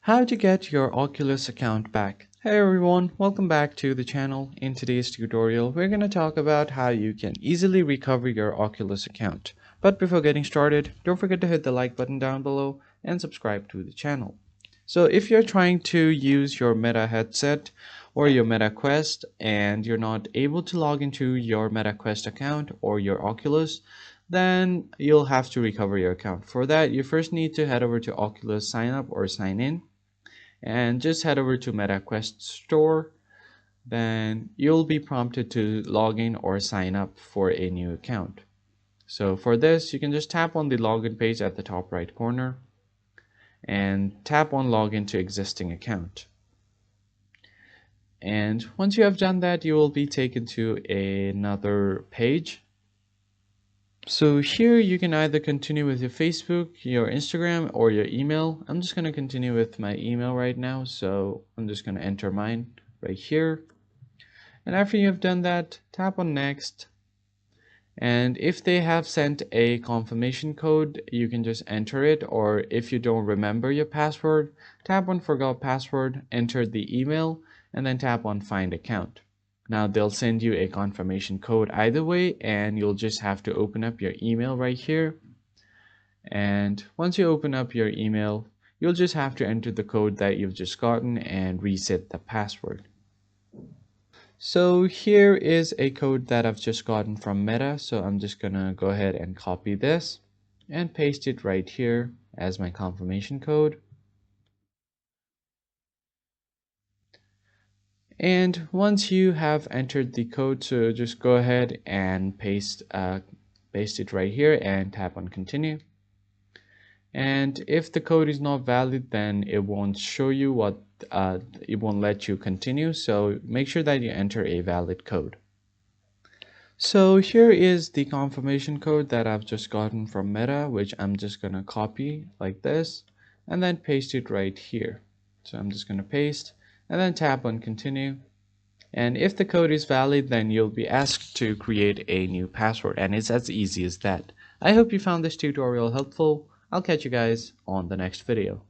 How to get your Oculus account back. Hey everyone, welcome back to the channel. In today's tutorial, we're going to talk about how you can easily recover your Oculus account. But before getting started, don't forget to hit the like button down below and subscribe to the channel. So if you're trying to use your Meta headset or your Meta Quest and you're not able to log into your Meta Quest account or your Oculus, then you'll have to recover your account. For that, you first need to head over to Oculus sign up or sign in and just head over to MetaQuest store. Then you'll be prompted to log in or sign up for a new account. So for this, you can just tap on the login page at the top right corner and tap on login to existing account. And once you have done that, you will be taken to another page. So here you can either continue with your Facebook, your Instagram, or your email. I'm just going to continue with my email right now. So I'm just going to enter mine right here. And after you have done that, tap on next. And if they have sent a confirmation code, you can just enter it. Or if you don't remember your password, tap on forgot password, enter the email, and then tap on find account. Now they'll send you a confirmation code either way, and you'll just have to open up your email right here. And once you open up your email, you'll just have to enter the code that you've just gotten and reset the password. So here is a code that I've just gotten from Meta. So I'm just gonna go ahead and copy this and paste it right here as my confirmation code. And once you have entered the code, so just go ahead and paste it right here and tap on continue. And if the code is not valid, then it won't show you what it won't let you continue. So make sure that you enter a valid code. So here is the confirmation code that I've just gotten from Meta, which I'm just gonna copy like this and then paste it right here. So I'm just gonna paste and then tap on continue. And if the code is valid, then you'll be asked to create a new password, and it's as easy as that. I hope you found this tutorial helpful. I'll catch you guys on the next video.